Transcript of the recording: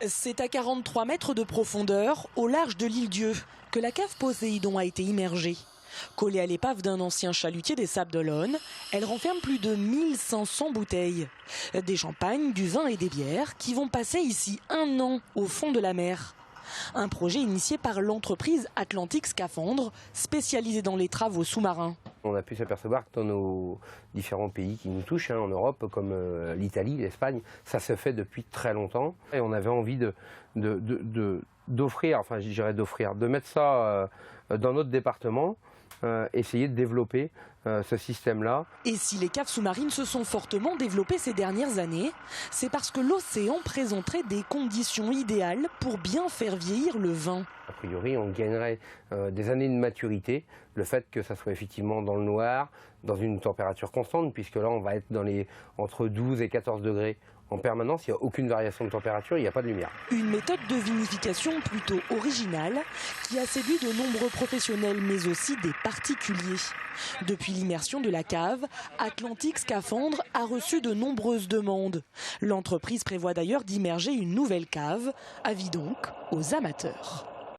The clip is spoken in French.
C'est à 43 mètres de profondeur, au large de l'île Dieu, que la cave Poséidon a été immergée. Collée à l'épave d'un ancien chalutier des Sables d'Olonne, elle renferme plus de 1500 bouteilles. Des champagnes, du vin et des bières qui vont passer ici 1 an au fond de la mer. Un projet initié par l'entreprise Atlantique Scaphandre, spécialisée dans les travaux sous-marins. On a pu s'apercevoir que dans nos différents pays qui nous touchent, en Europe, comme l'Italie, l'Espagne, ça se fait depuis très longtemps. Et on avait envie d'offrir, enfin je dirais d'offrir, de mettre ça dans notre département, essayer de développer ce système-là. Et si les caves sous-marines se sont fortement développées ces dernières années, c'est parce que l'océan présenterait des conditions idéales pour bien faire vieillir le vin. A priori, on gagnerait des années de maturité, le fait que ça soit effectivement dans le noir, dans une température constante, puisque là on va être entre 12 et 14 degrés en permanence, il n'y a aucune variation de température, il n'y a pas de lumière. Une méthode de vinification plutôt originale qui a séduit de nombreux professionnels mais aussi des particuliers. Depuis l'immersion de la cave, Atlantique Scaphandre a reçu de nombreuses demandes. L'entreprise prévoit d'ailleurs d'immerger une nouvelle cave, avis donc aux amateurs.